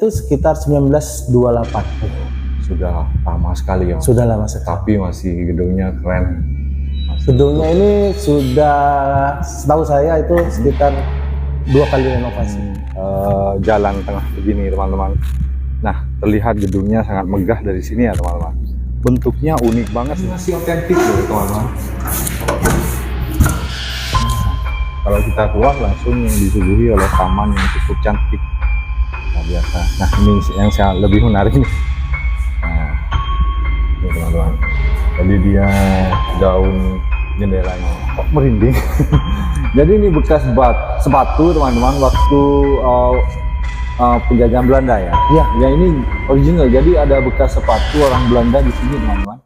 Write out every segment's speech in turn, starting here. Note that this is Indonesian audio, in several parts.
itu sekitar 1928. Sudah lama sekali ya. Sudah lama sekali. Tapi masih gedungnya keren. Gedungnya ini sudah, setahu saya itu sekitar 2 kali renovasi. Jalan tengah begini teman-teman. Nah, terlihat gedungnya sangat megah dari sini ya teman-teman. Bentuknya unik banget, masih otentik loh teman-teman. Kalau kita keluar langsung disuguhi oleh taman yang cukup cantik, nah, biasa. Nah, ini yang saya lebih menarik nih. Nah, ini teman-teman. Jadi dia daun jendelanya kok merinding. Jadi ini bekas sepatu teman-teman waktu penjajahan Belanda ya. Iya, Ya ini original. Jadi ada bekas sepatu orang Belanda di sini teman-teman.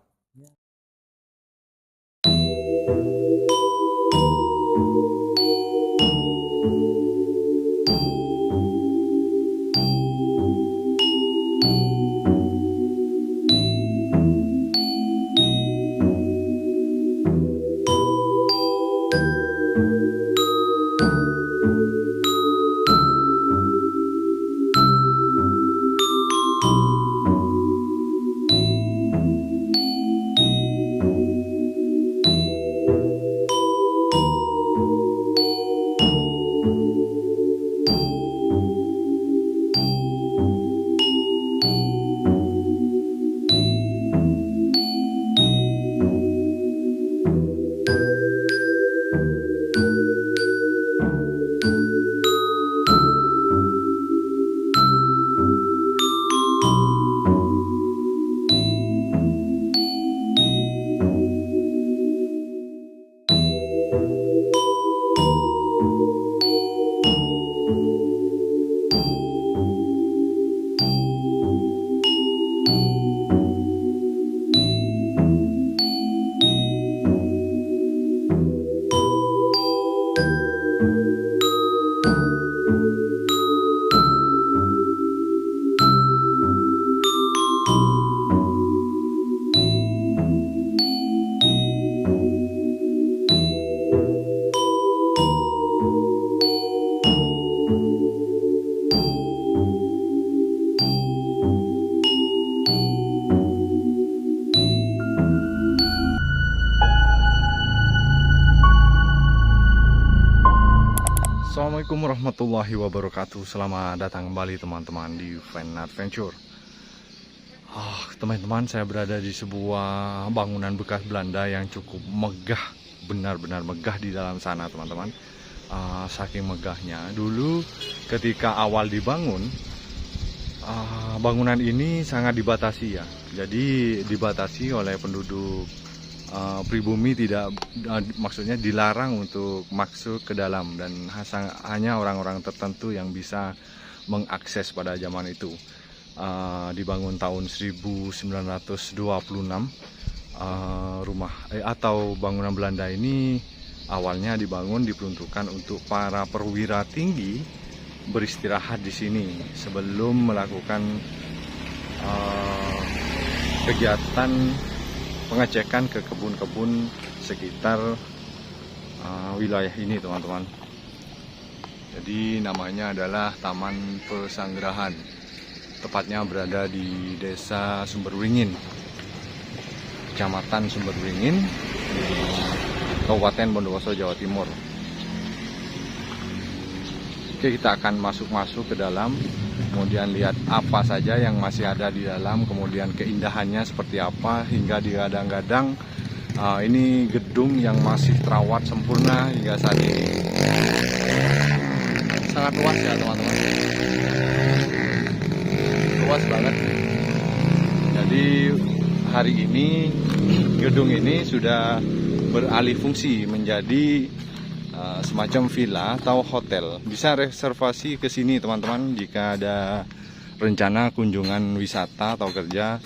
Assalamualaikum warahmatullahi wabarakatuh. Selamat datang kembali teman-teman di Van Adventure. Teman-teman, saya berada di sebuah bangunan bekas Belanda yang cukup megah, benar-benar megah di dalam sana teman-teman. Saking megahnya, dulu ketika awal dibangun, bangunan ini sangat dibatasi ya. Jadi dibatasi oleh penduduk pribumi, tidak maksudnya dilarang untuk masuk ke dalam, dan hanya orang-orang tertentu yang bisa mengakses pada zaman itu. Dibangun tahun 1926. Rumah atau bangunan Belanda ini awalnya diperuntukkan untuk para perwira tinggi beristirahat di sini sebelum melakukan kegiatan pengecekan ke kebun-kebun sekitar wilayah ini teman-teman. Jadi namanya adalah Taman Pesanggerahan, tepatnya berada di Desa Sumberwringin, Kecamatan Sumberwringin, Kabupaten Bondowoso, Jawa Timur. Oke, kita akan masuk ke dalam, kemudian lihat apa saja yang masih ada di dalam, kemudian keindahannya seperti apa, hingga digadang-gadang ini gedung yang masih terawat sempurna hingga saat ini. Sangat luas ya teman-teman, luas banget. Jadi hari ini gedung ini sudah beralih fungsi menjadi semacam villa atau hotel. Bisa reservasi ke sini teman-teman jika ada rencana kunjungan wisata atau kerja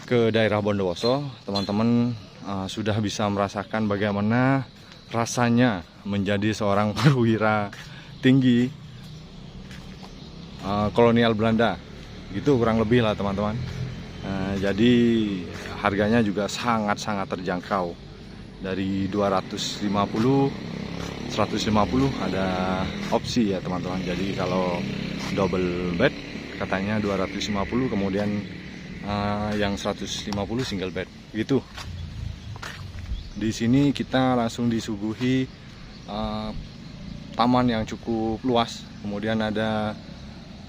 ke daerah Bondowoso. Teman-teman sudah bisa merasakan bagaimana rasanya menjadi seorang perwira tinggi kolonial Belanda, gitu kurang lebih lah teman-teman. Jadi harganya juga sangat-sangat terjangkau, dari 250, 150 ada opsi ya teman-teman. Jadi kalau double bed katanya 250, kemudian yang 150 single bed gitu. Di sini kita langsung disuguhi taman yang cukup luas, kemudian ada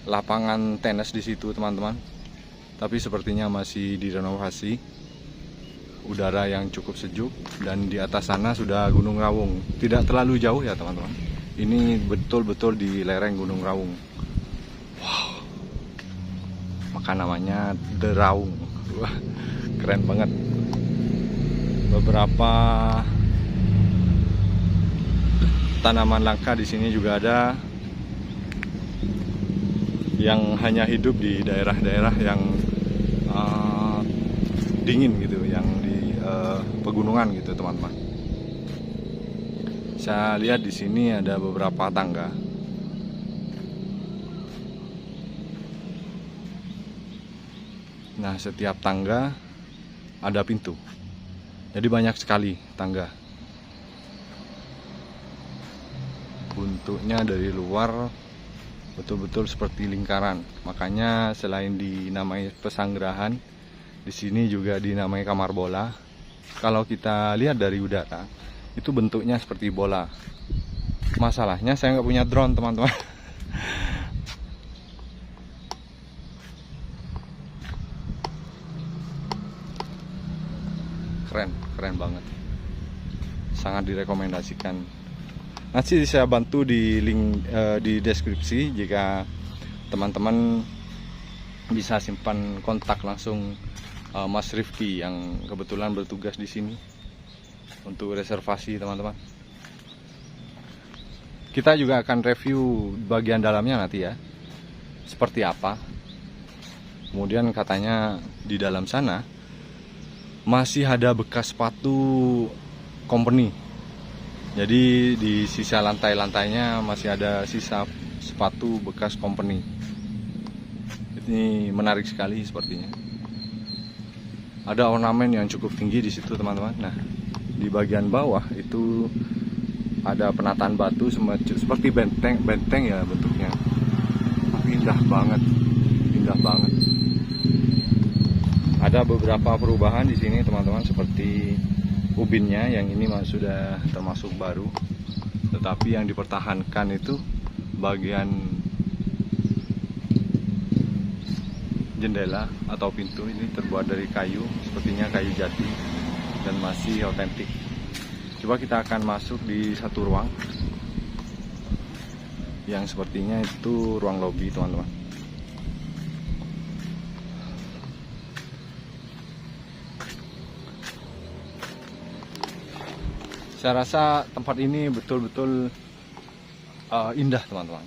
lapangan tenis di situ teman-teman, tapi sepertinya masih direnovasi. Udara yang cukup sejuk, dan di atas sana sudah Gunung Raung. Tidak terlalu jauh ya teman-teman, ini betul-betul di lereng Gunung Raung. Wow, maka namanya The Raung. Wah, keren banget. Beberapa tanaman langka di sini juga ada, yang hanya hidup di daerah-daerah yang dingin gitu, yang di pegunungan gitu teman-teman. Saya lihat di sini ada beberapa tangga. Nah, setiap tangga ada pintu. Jadi banyak sekali tangga. Bentuknya dari luar betul-betul seperti lingkaran. Makanya selain dinamai pesanggerahan, di sini juga dinamai kamar bola. Kalau kita lihat dari udara, itu bentuknya seperti bola. Masalahnya saya nggak punya drone teman-teman. Keren banget, sangat direkomendasikan. Nanti saya bantu di link di deskripsi jika teman-teman bisa simpan kontak langsung Mas Rifki yang kebetulan bertugas di sini untuk reservasi teman-teman. Kita juga akan review bagian dalamnya nanti ya, seperti apa. Kemudian katanya di dalam sana masih ada bekas sepatu company. Jadi di sisa lantai-lantainya masih ada sisa sepatu bekas company. Ini menarik sekali sepertinya. Ada ornamen yang cukup tinggi di situ teman-teman. Nah, di bagian bawah itu ada penataan batu seperti benteng ya bentuknya. Indah banget, indah banget. Ada beberapa perubahan di sini teman-teman, seperti ubinnya yang ini sudah termasuk baru, tetapi yang dipertahankan itu bagian jendela atau pintu ini terbuat dari kayu, sepertinya kayu jati dan masih otentik. Coba kita akan masuk di satu ruang yang sepertinya itu ruang lobi teman-teman. Saya rasa tempat ini betul-betul indah teman-teman,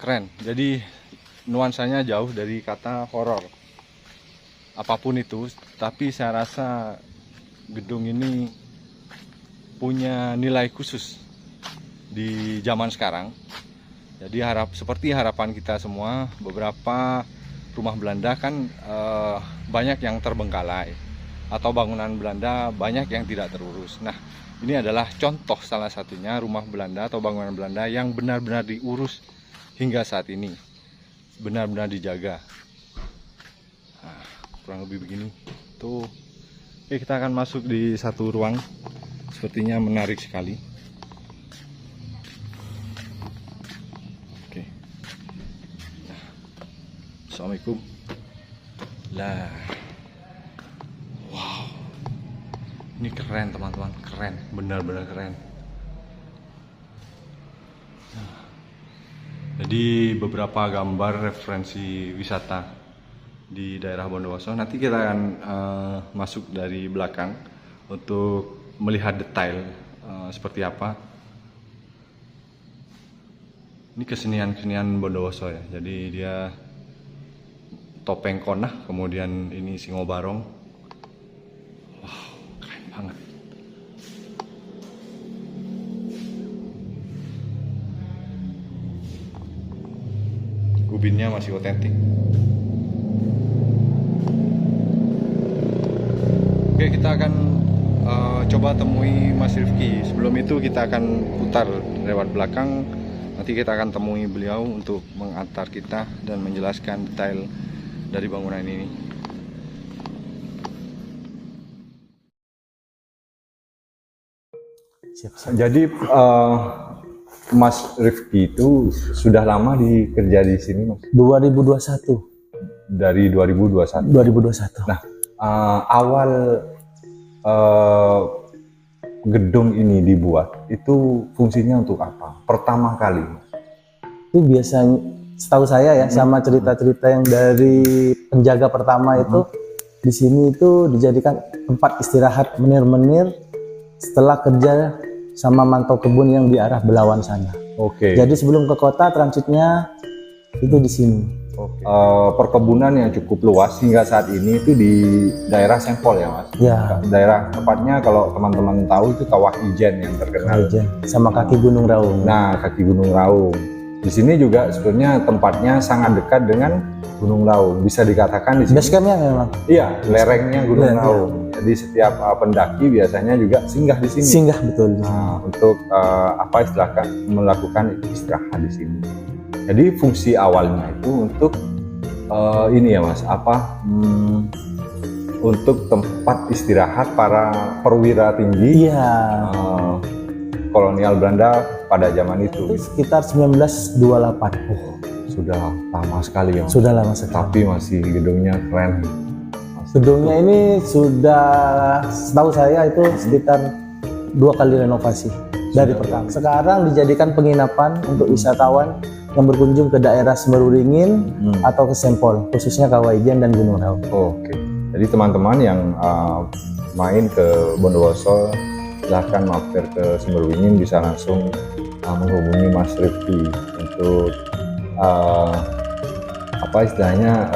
keren. Jadi nuansanya jauh dari kata horor apapun itu, tapi saya rasa gedung ini punya nilai khusus di zaman sekarang. Jadi seperti harapan kita semua, beberapa rumah Belanda kan banyak yang terbengkalai, atau bangunan Belanda banyak yang tidak terurus. Nah, ini adalah contoh salah satunya rumah Belanda atau bangunan Belanda yang benar-benar diurus hingga saat ini, benar-benar dijaga. Nah, kurang lebih begini tuh. Oke, kita akan masuk di satu ruang, sepertinya menarik sekali. Oke. Nah, assalamualaikum. Lah, wow, ini keren teman-teman, keren, benar-benar keren. Nah, jadi beberapa gambar referensi wisata di daerah Bondowoso. Nanti kita akan masuk dari belakang untuk melihat detail seperti apa. Ini kesenian-kesenian Bondowoso ya. Jadi dia topeng konah, kemudian ini singo barong. Wow, keren banget. Ubinnya masih otentik. Oke, kita akan coba temui Mas Rifki. Sebelum itu kita akan putar lewat belakang Nanti kita akan temui beliau untuk mengantar kita dan menjelaskan detail dari bangunan ini. Jadi Mas Rifki itu sudah lama dikerja di sini, Mas? 2021. Dari 2021. 2021. Nah, awal gedung ini dibuat itu fungsinya untuk apa? Pertama kali Itu biasanya, setahu saya ya, sama cerita-cerita yang dari penjaga pertama itu, di sini itu dijadikan tempat istirahat menir-menir setelah kerja sama mantau kebun yang di arah Belawan sana. Oke. Jadi sebelum ke kota transitnya itu di sini. Oke. Perkebunan yang cukup luas hingga saat ini itu di daerah Sempol ya, Mas? Ya. Daerah tepatnya kalau teman-teman tahu itu Kawah Ijen yang terkenal. Ijen, sama kaki Gunung Raung. Nah, kaki Gunung Raung. Di sini juga sebenarnya tempatnya sangat dekat dengan Gunung Raung. Bisa dikatakan di sini. Base campnya memang. Iya, lerengnya Gunung Lereng. Raung. Jadi setiap pendaki biasanya juga singgah di sini. Singgah betul. Nah, untuk apa istilahkan melakukan istirahat di sini. Jadi fungsi awalnya itu untuk ini ya Mas, untuk tempat istirahat para perwira tinggi Iya. kolonial Belanda pada zaman itu. Itu sekitar 1928. Sudah lama sekali ya Mas. Sudah lama sekali. Tapi masih gedungnya keren. Gedungnya ini sudah, setahu saya itu sekitar 2 kali renovasi dari pertama. Sekarang dijadikan penginapan untuk wisatawan yang berkunjung ke daerah Semeruringin atau ke Sempol, khususnya Kawah Ijen dan Gunung Raung. Oke. Jadi teman-teman yang main ke Bondowoso, silahkan mampir ke Semeruringin, bisa langsung menghubungi Mas Rifki untuk apa istilahnya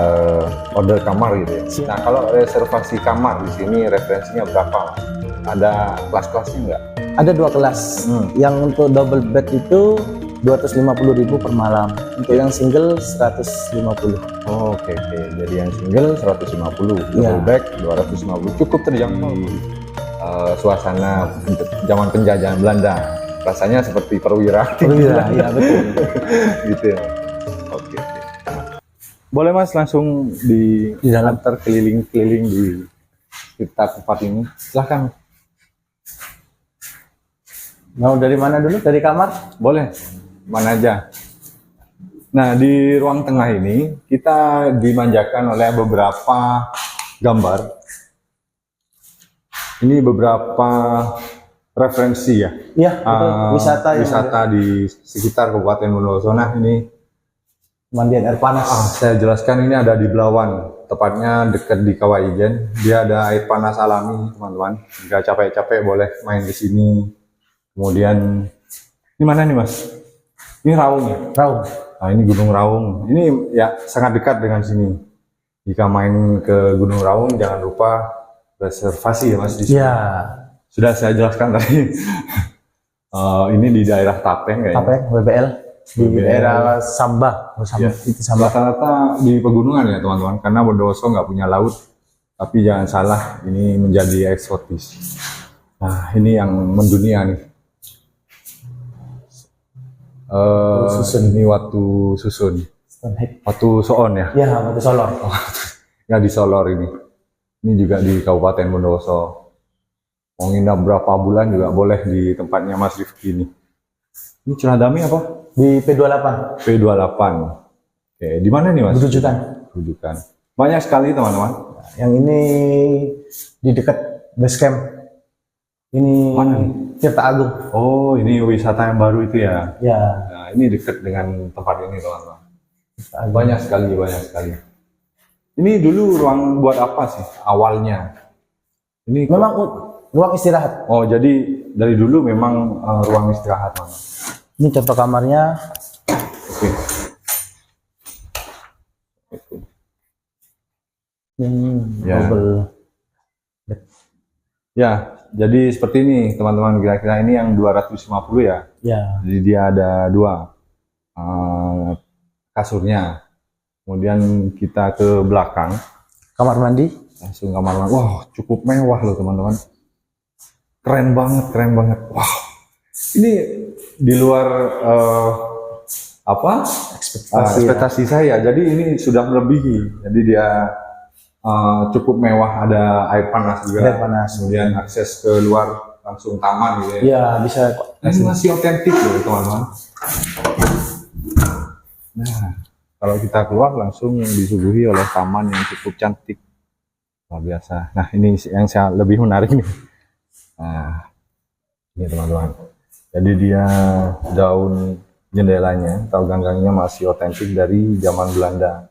order kamar gitu ya. Nah, kalau reservasi kamar di sini referensinya berapa, Mas? Ada kelas-kelasnya nggak? Ada 2 kelas. Yang untuk double bed itu 250.000 per malam. Untuk yang single 150. Oh, oke. Jadi yang single 150, double bed 250, cukup terjangkau. Suasana zaman penjajahan Belanda, rasanya seperti perwira. Perwira, iya betul. Gitu ya. Oke. Boleh Mas langsung di dalam keliling-keliling di sekitar tempat ini. Silahkan. Mau dari mana dulu? Dari kamar? Boleh. Mana aja. Nah, di ruang tengah ini kita dimanjakan oleh beberapa gambar. Ini beberapa referensi ya. Iya, wisata di sekitar Kabupaten Bondowoso. Nah, ini mandian air panas. saya jelaskan, ini ada di Belawan, tepatnya dekat di Kawah Ijen. Dia ada air panas alami, teman-teman. Jika capek-capek boleh main di sini. Kemudian ini mana nih Mas? Ini Raung ya? Raung. Nah, ini Gunung Raung. Ini ya sangat dekat dengan sini. Jika main ke Gunung Raung jangan lupa reservasi ya Mas di sini. Iya. Sudah saya jelaskan tadi. Ini di daerah Tapeng kayaknya. Tapeng, WBL. Di daerah Sambah. Ya. Itu Sambah. Rata-rata di pegunungan ya teman-teman. Karena Bondowoso nggak punya laut. Tapi jangan salah, ini menjadi eksotis. Nah, ini yang mendunia nih. Ini Watu Susun, Watu Soon ya? Ya, Watu Solor. Ya di Solor ini. Ini juga di Kabupaten Bondowoso. Mau nginap berapa bulan juga boleh di tempatnya Mas Rifki ini. Ini Curah Dami apa? Di P28. P28. Oke, di mana nih Mas? Rujukan. Rujukan. Banyak sekali teman-teman. Yang ini di dekat base camp. Ini mana? Tirta Agung. Oh, ini wisata yang baru itu ya? Ya. Nah, ini dekat dengan tempat ini teman-teman. Banyak sekali. Ini dulu ruang buat apa sih awalnya? Ini memang ruang istirahat. Oh, jadi dari dulu memang ruang istirahat, Mas. Ini contoh kamarnya. Oke. Ya. Double. Ya, jadi seperti ini teman-teman, kira-kira ini yang 250 ya. Ya. Jadi dia ada 2 kasurnya. Kemudian kita ke belakang. Kamar mandi. Langsung kamar mandi. Wah, cukup mewah loh teman-teman. Keren banget. Wah, ini di luar apa Ekspektasi. ekspektasi saya. Jadi ini sudah melebihi. Jadi dia cukup mewah, ada air panas juga. Air panas. Kemudian akses ke luar langsung taman gitu ya. Ya bisa. Ini masih otentik loh teman-teman. Nah, kalau kita keluar langsung disuguhi oleh taman yang cukup cantik. Luar biasa. Nah, ini yang saya lebih menarik nih. Nah, ini teman-teman. Jadi dia daun jendelanya atau ganggangnya masih otentik dari zaman Belanda.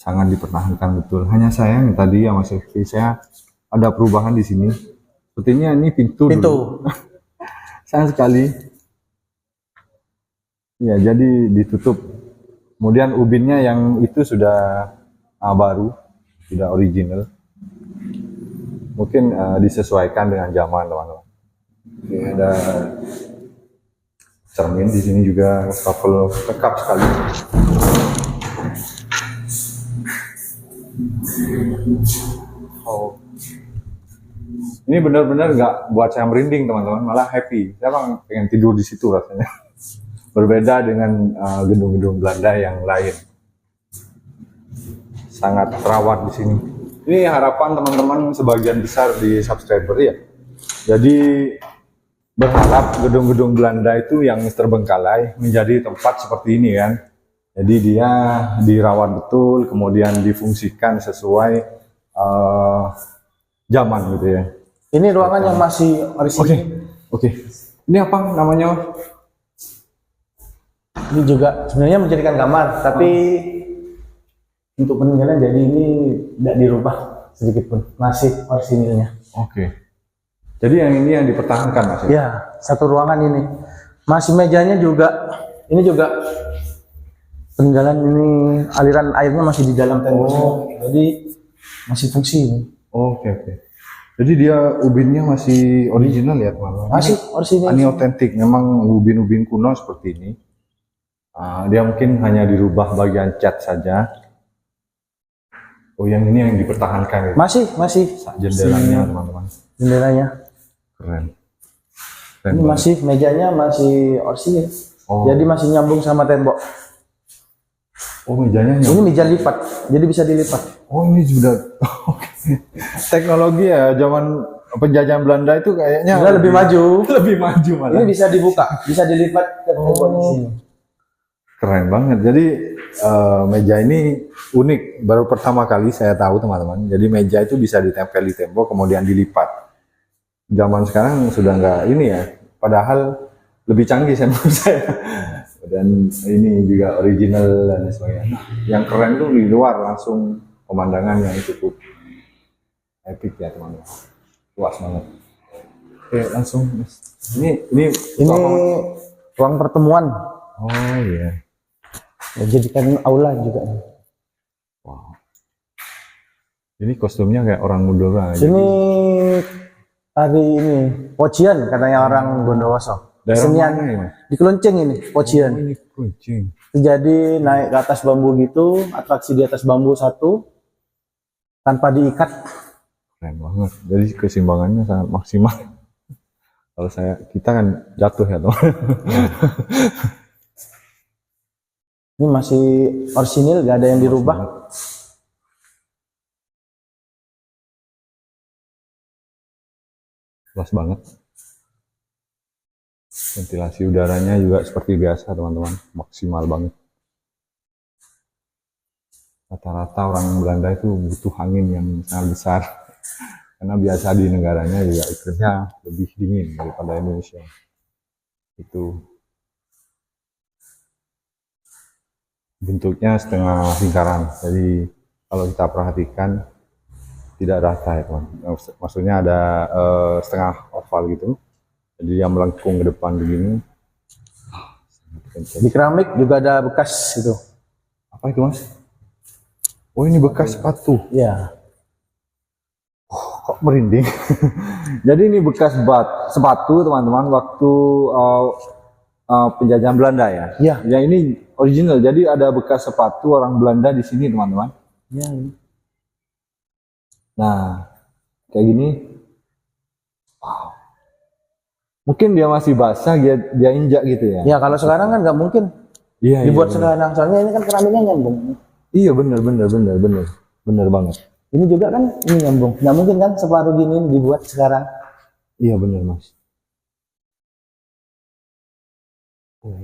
Sangat dipertahankan betul. Hanya sayang tadi ya Mas Rifki, saya ada perubahan di sini. Sepertinya ini pintu. Dulu. Sayang sekali. Ya, jadi ditutup. Kemudian ubinnya yang itu sudah baru, tidak original. Mungkin disesuaikan dengan zaman, teman-teman. Oke, ada cermin di sini juga, wastafel lengkap sekali. Oh, ini benar-benar nggak buat saya merinding, teman-teman, malah happy. Saya pengen tidur di situ rasanya. Berbeda dengan gedung-gedung Belanda yang lain. Sangat terawat di sini. Ini harapan teman-teman sebagian besar di subscriber ya. Jadi berharap gedung-gedung Belanda itu yang terbengkalai menjadi tempat seperti ini kan. Jadi dia dirawat betul, kemudian difungsikan sesuai zaman gitu ya. Ini ruangan yang masih orisinil. Oke. Ini apa namanya? Ini juga sebenarnya menjadikan kamar, tapi untuk peninggalan jadi ini tidak dirubah sedikit pun, masih orisinilnya. Oke. Jadi yang ini yang dipertahankan Mas? Ya, satu ruangan ini. Masih mejanya juga, ini juga peninggalan ini, aliran airnya masih di dalam tembok. Jadi masih fungsi ini. Oke. Jadi dia ubinnya masih original ya teman-teman? Masih orisinil. Ini otentik, memang ubin-ubin kuno seperti ini. Dia mungkin hanya dirubah bagian cat saja. Oh, yang ini yang dipertahankan ya? Masih. Jendelanya teman-teman. Jendelanya. Keren Ini banget. masih mejanya masih orisinil. Oh. Jadi masih nyambung sama tembok. Oh, mejanya Ini meja lipat, jadi bisa dilipat. Oh, ini sudah teknologi ya zaman penjajahan Belanda itu kayaknya lebih maju. Lebih maju malah. Ini bisa dibuka, bisa dilipat ke tembok di sini. Keren banget. Jadi meja ini unik. Baru pertama kali saya tahu teman-teman. Jadi meja itu bisa ditempel di tembok kemudian dilipat. Zaman sekarang sudah nggak ini ya. Padahal lebih canggih menurut saya. Dan ini juga original dan sebagainya. Yang keren tuh di luar langsung pemandangan yang cukup epic ya teman-teman. Luas banget. Oke, langsung. Ini ruang pertemuan. Oh iya. Ya, jadikan aula juga. Wow. Ini kostumnya kayak orang Madura. Ini hari ini pocian katanya orang Bondowoso. Kesenian di Kelonceng ini pocian. Ini kucing. Jadi naik ke atas bambu gitu, atraksi di atas bambu satu tanpa diikat. Keren banget. Jadi keseimbangannya sangat maksimal. Kalau kita kan jatuh ya teman. Ini masih orisinil, gak ada yang dirubah. Luas banget. Ventilasi udaranya juga seperti biasa teman-teman, maksimal banget. Rata-rata orang Belanda itu butuh angin yang sangat besar. Karena biasa di negaranya juga iklimnya lebih dingin daripada Indonesia. Itu bentuknya setengah lingkaran, jadi kalau kita perhatikan tidak rata ya teman. Maksudnya ada setengah oval gitu, jadi yang melengkung ke depan begini. Di keramik juga ada bekas itu. Apa itu Mas? Oh, ini bekas sepatu. Ya. Kok merinding. Jadi ini bekas sepatu teman-teman waktu penjajahan Belanda ya. Ya. Ya ini original. Jadi ada bekas sepatu orang Belanda di sini teman-teman. Ya. Nah, kayak gini. Wow. Mungkin dia masih basah, dia injak gitu ya. Ya kalau sekarang kan nggak mungkin. Iya, dibuat iya, sekarang. Soalnya ini kan keramiknya nyambung. iya, bener banget. Ini juga kan ini nyambung. Nggak mungkin kan separuh gini dibuat sekarang. Iya bener mas. Oh,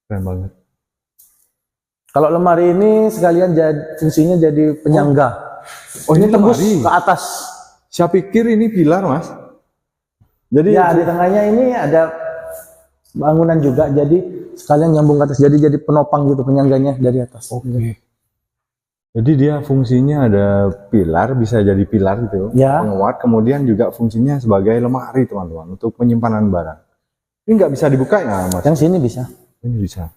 keren banget. Kalau lemari ini sekalian fungsinya jadi penyangga. Oh, Ini ini tembus lemari. ke atas. Saya pikir ini pilar mas. Jadi Ya, di tengahnya ini ada bangunan juga, jadi sekalian nyambung ke atas. Jadi penopang gitu, penyangganya dari atas. Oke. Jadi dia fungsinya ada pilar, bisa jadi pilar gitu, Ya. penguat. Kemudian juga fungsinya sebagai lemari teman-teman untuk penyimpanan barang. Ini nggak bisa dibuka ya mas? Yang sini bisa. Ini bisa.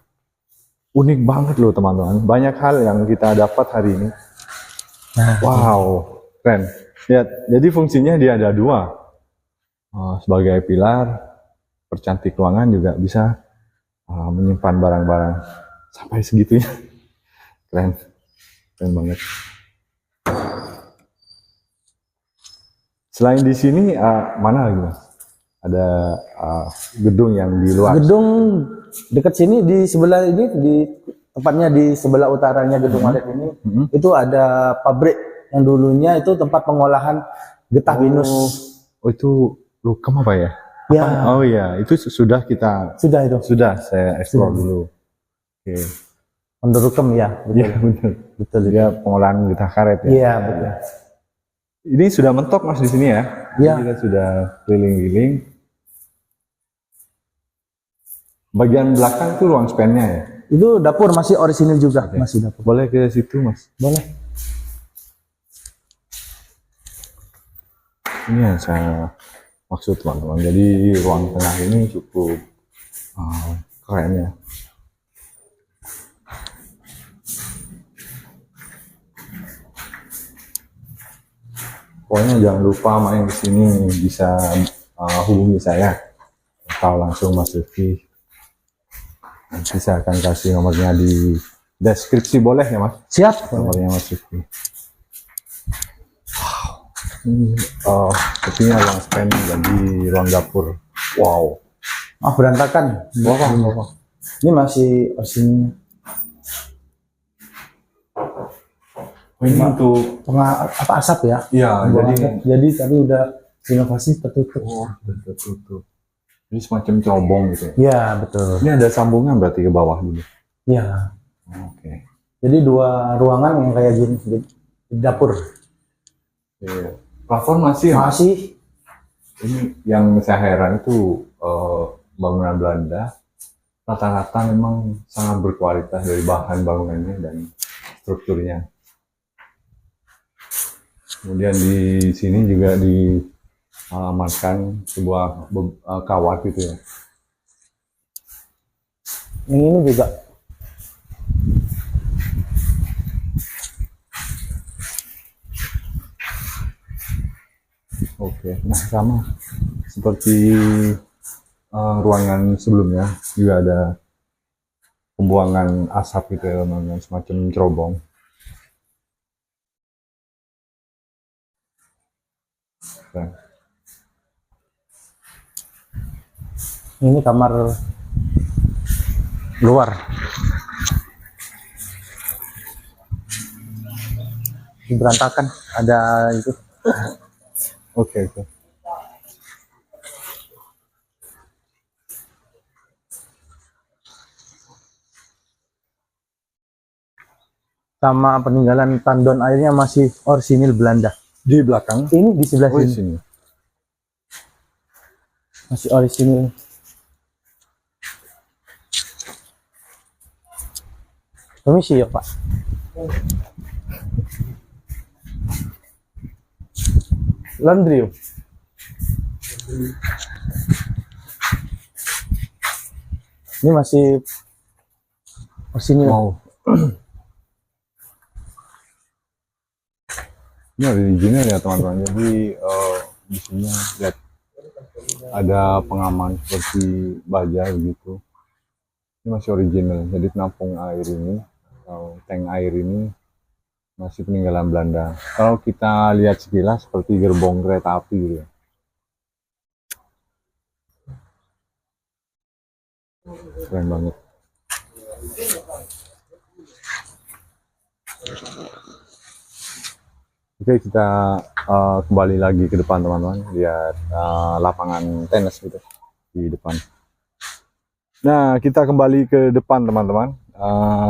Unik banget loh teman-teman. Banyak hal yang kita dapat hari ini. Nah, Wow, keren. Ya, jadi fungsinya dia ada dua. Sebagai pilar, percantik ruangan juga bisa menyimpan barang-barang sampai segitunya. Keren, keren banget. Selain di sini, mana lagi mas? Ada gedung yang di luar. gedung dekat sini di sebelah ini, di tepatnya di sebelah utaranya gedung Alet ini, itu ada pabrik yang dulunya itu tempat pengolahan getah pinus. Oh itu Rukem apa ya? Ya, Oh iya, itu sudah kita sudah itu. saya explore dulu. Oke. Mendorukem ya, Iya benar. betul. Dia pengolahan getah karet ya. Iya, betul. Ini sudah mentok mas di sini ya. Iya. Jadi kita sudah keliling-keliling. Bagian belakang itu ruang spendnya ya. Itu dapur masih orisinil juga, masih dapur. Boleh ke situ mas. Boleh. Ini yang saya maksud teman-teman. Jadi ruang tengah ini cukup keren ya. Pokoknya jangan lupa main ke sini, bisa hubungi saya atau langsung Mas Rifki. Nanti saya akan kasih nomornya di deskripsi, boleh ya Mas? Siap. Nomornya Mas Rifki. Ini sepertinya ruang spend jadi ruang dapur. Wow. Ah, berantakan. Wow. Ini masih orisinil. Ini untuk Apa asap ya? ya Jadi tapi udah inovasi tertutup. tertutup. Ini semacam cerobong gitu. Ya, betul. Ini ada sambungan berarti ke bawah dulu. Ya. Oke. Jadi dua ruangan yang kayak gini di dapur. Iya. Plafon masih ya? Masih. Ini yang saya heran itu bangunan Belanda rata-rata memang sangat berkualitas dari bahan bangunannya dan strukturnya. Kemudian di sini juga diamankan sebuah kawat gitu ya. Yang ini juga. Oke, nah sama seperti ruangan sebelumnya juga ada pembuangan asap gitu ya, semacam cerobong. Nah, Ini kamar luar. Berantakan. Ada itu. oke. Sama peninggalan tandon airnya masih orisinil Belanda. Di belakang, Ini di sebelah di sini sini. masih orisinil. Permisi ya Pak. Laundry. Yuk. Ini masih orisinil. Wow. Ini original ya teman-teman. Jadi di sini lihat ada pengaman seperti baja begitu. Ini masih original. Jadi penampung air ini atau tank air ini masih peninggalan Belanda. Kalau kita lihat sekilas seperti gerbong kereta api gitu ya. Keren banget. Oke, kita kembali lagi ke depan teman-teman, lihat lapangan tenis gitu di depan. Nah, kita kembali ke depan teman-teman.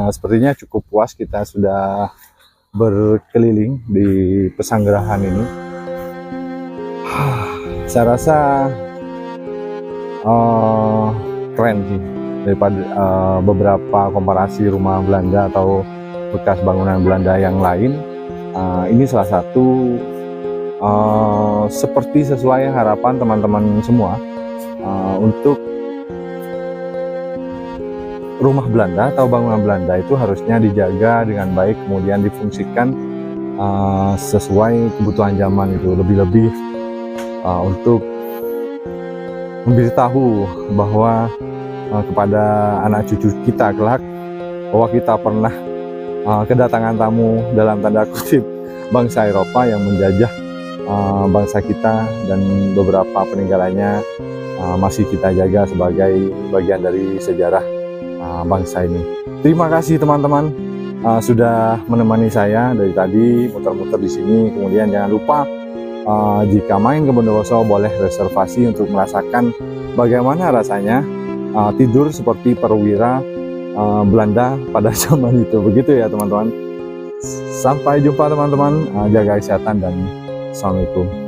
Sepertinya cukup puas kita sudah berkeliling di pesanggerahan ini. Saya rasa keren sih daripada beberapa komparasi rumah Belanda atau bekas bangunan Belanda yang lain. Ini salah satu seperti sesuai harapan teman-teman semua untuk rumah Belanda atau bangunan Belanda itu harusnya dijaga dengan baik, kemudian difungsikan sesuai kebutuhan zaman itu, lebih-lebih untuk memberitahu bahwa kepada anak cucu kita kelak bahwa kita pernah kedatangan tamu dalam tanda kutip bangsa Eropa yang menjajah bangsa kita, dan beberapa peninggalannya masih kita jaga sebagai bagian dari sejarah bangsa ini. Terima kasih teman-teman sudah menemani saya dari tadi muter-muter di sini. Kemudian jangan lupa jika main ke Bondowoso boleh reservasi untuk merasakan bagaimana rasanya tidur seperti perwira Belanda pada zaman itu. Begitu ya teman-teman. Sampai jumpa teman-teman, jaga kesehatan dan assalamualaikum.